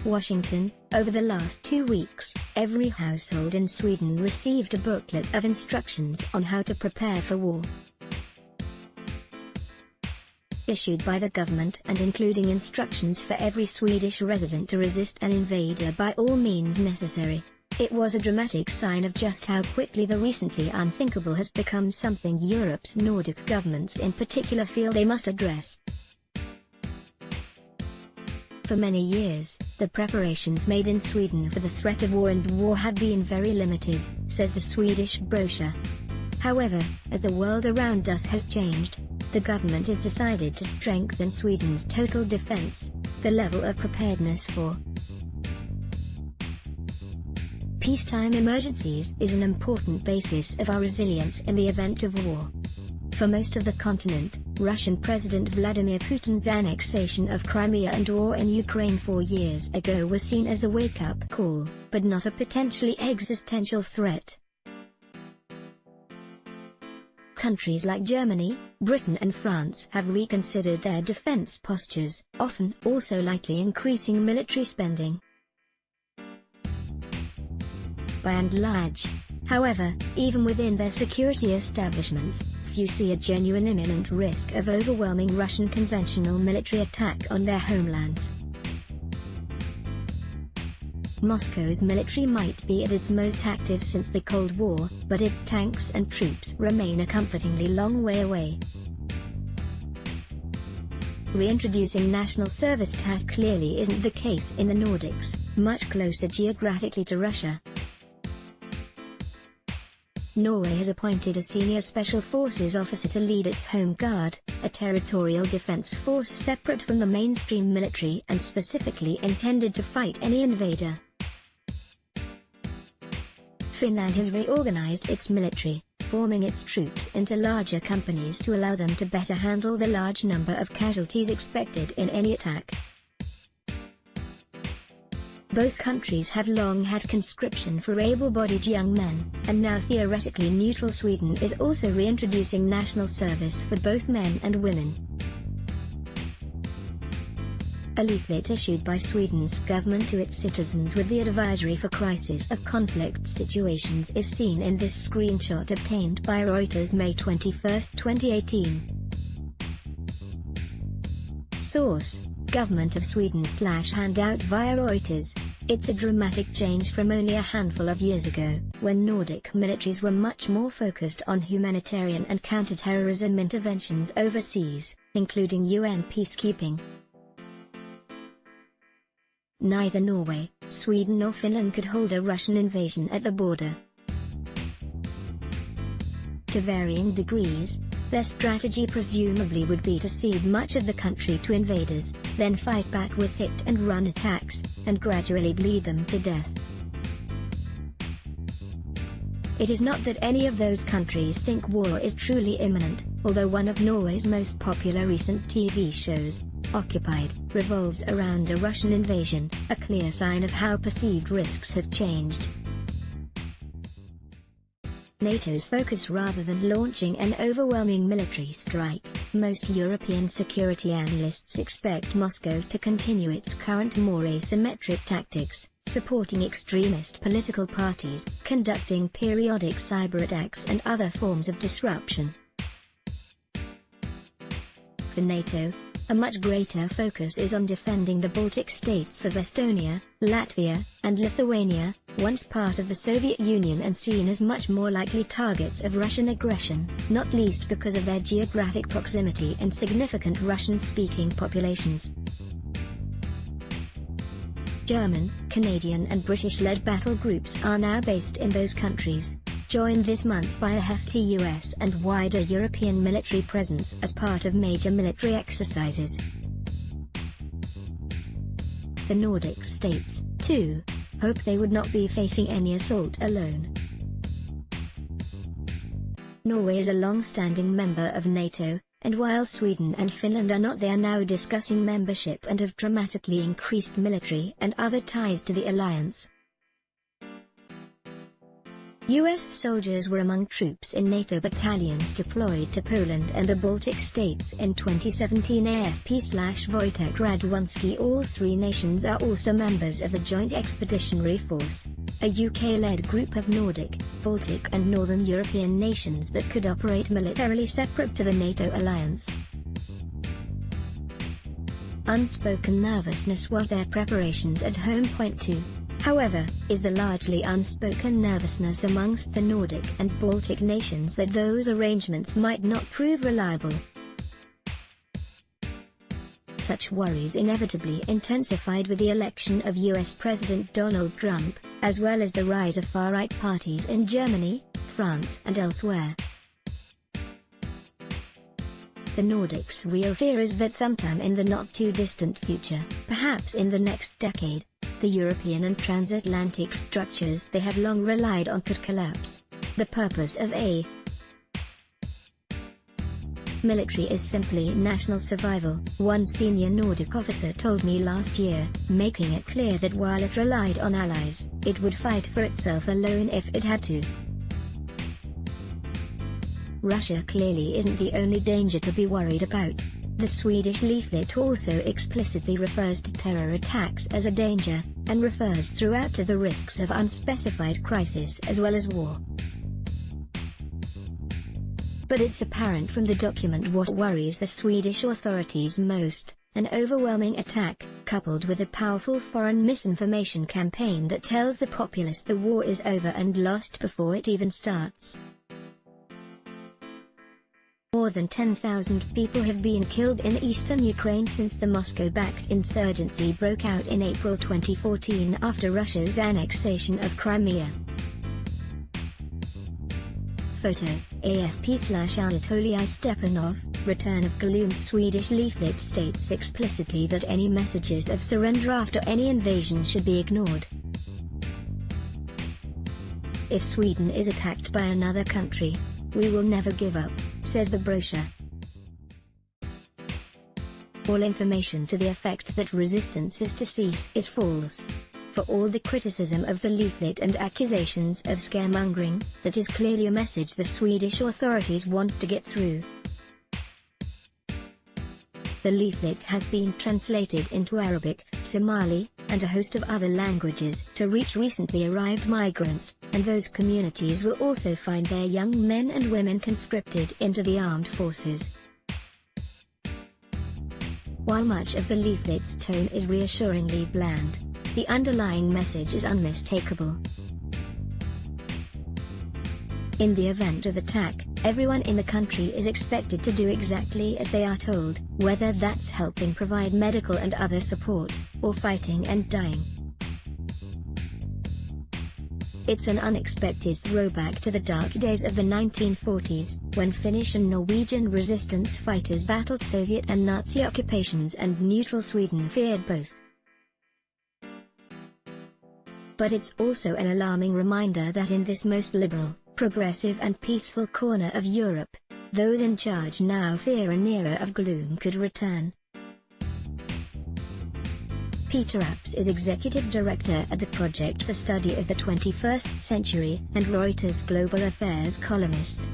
Washington. Over the last 2 weeks, every household in Sweden received a booklet of instructions on how to prepare for war. Issued by the government and including instructions for every Swedish resident to resist an invader by all means necessary. It was a dramatic sign of just how quickly the recently unthinkable has become something Europe's Nordic governments in particular feel they must address. For many years, the preparations made in Sweden for the threat of war have been very limited, says the Swedish brochure. However, as the world around us has changed, the government has decided to strengthen Sweden's total defense, the level of preparedness for peacetime emergencies is an important basis of our resilience in the event of war. For most of the continent, Russian President Vladimir Putin's annexation of Crimea and war in Ukraine 4 years ago was seen as a wake-up call, but not a potentially existential threat. Countries like Germany, Britain and France have reconsidered their defense postures, often also lightly increasing military spending. By and large, however, even within their security establishments, few see a genuine imminent risk of overwhelming Russian conventional military attack on their homelands. Moscow's military might be at its most active since the Cold War, but its tanks and troops remain a comfortingly long way away. Reintroducing national service TAT clearly isn't the case in the Nordics, much closer geographically to Russia. Norway has appointed a senior special forces officer to lead its Home Guard, a territorial defense force separate from the mainstream military and specifically intended to fight any invader. Finland has reorganized its military, forming its troops into larger companies to allow them to better handle the large number of casualties expected in any attack. Both countries have long had conscription for able-bodied young men, and now theoretically neutral Sweden is also reintroducing national service for both men and women. A leaflet issued by Sweden's government to its citizens with the advisory for crisis of conflict situations is seen in this screenshot obtained by Reuters May 21, 2018. Source: Government of Sweden /handout via Reuters. It's a dramatic change from only a handful of years ago, when Nordic militaries were much more focused on humanitarian and counter-terrorism interventions overseas, including UN peacekeeping. Neither Norway, Sweden nor Finland could hold a Russian invasion at the border. To varying degrees, their strategy presumably would be to cede much of the country to invaders, then fight back with hit-and-run attacks, and gradually bleed them to death. It is not that any of those countries think war is truly imminent, although one of Norway's most popular recent TV shows, Occupied, revolves around a Russian invasion, a clear sign of how perceived risks have changed. NATO's focus rather than launching an overwhelming military strike, most European security analysts expect Moscow to continue its current more asymmetric tactics, supporting extremist political parties, conducting periodic cyber attacks and other forms of disruption. For NATO, a much greater focus is on defending the Baltic states of Estonia, Latvia, and Lithuania, once part of the Soviet Union and seen as much more likely targets of Russian aggression, not least because of their geographic proximity and significant Russian-speaking populations. German, Canadian and British-led battle groups are now based in those countries, joined this month by a hefty US and wider European military presence as part of major military exercises. The Nordic states, too, hope they would not be facing any assault alone. Norway is a long-standing member of NATO, and while Sweden and Finland are not, they are now discussing membership and have dramatically increased military and other ties to the alliance. US soldiers were among troops in NATO battalions deployed to Poland and the Baltic states in 2017. AFP/Wojtek Radwanski. All three nations are also members of the Joint Expeditionary Force, a UK-led group of Nordic, Baltic and Northern European nations that could operate militarily separate to the NATO alliance. Unspoken nervousness while their preparations at home point to, however, is the largely unspoken nervousness amongst the Nordic and Baltic nations that those arrangements might not prove reliable. Such worries inevitably intensified with the election of US President Donald Trump, as well as the rise of far-right parties in Germany, France and elsewhere. The Nordics' real fear is that sometime in the not-too-distant future, perhaps in the next decade, the European and transatlantic structures they have long relied on could collapse. The purpose of a military is simply national survival, one senior Nordic officer told me last year, making it clear that while it relied on allies, it would fight for itself alone if it had to. Russia clearly isn't the only danger to be worried about. The Swedish leaflet also explicitly refers to terror attacks as a danger, and refers throughout to the risks of unspecified crisis as well as war. But it's apparent from the document what worries the Swedish authorities most: an overwhelming attack, coupled with a powerful foreign misinformation campaign that tells the populace the war is over and lost before it even starts. More than 10,000 people have been killed in eastern Ukraine since the Moscow-backed insurgency broke out in April 2014 after Russia's annexation of Crimea. Photo, AFP/Anatoly Stepanov. Return of Gloom. Swedish leaflet states explicitly that any messages of surrender after any invasion should be ignored. If Sweden is attacked by another country, we will never give up, says the brochure. All information to the effect that resistance is to cease is false. For all the criticism of the leaflet and accusations of scaremongering, that is clearly a message the Swedish authorities want to get through. The leaflet has been translated into Arabic, Somali, and a host of other languages to reach recently arrived migrants, and those communities will also find their young men and women conscripted into the armed forces. While much of the leaflet's tone is reassuringly bland, the underlying message is unmistakable. In the event of attack, everyone in the country is expected to do exactly as they are told, whether that's helping provide medical and other support, or fighting and dying. It's an unexpected throwback to the dark days of the 1940s, when Finnish and Norwegian resistance fighters battled Soviet and Nazi occupations and neutral Sweden feared both. But it's also an alarming reminder that in this most liberal, progressive and peaceful corner of Europe, those in charge now fear an era of gloom could return. Peter Apps is Executive Director at the Project for Study of the 21st Century, and Reuters Global Affairs columnist.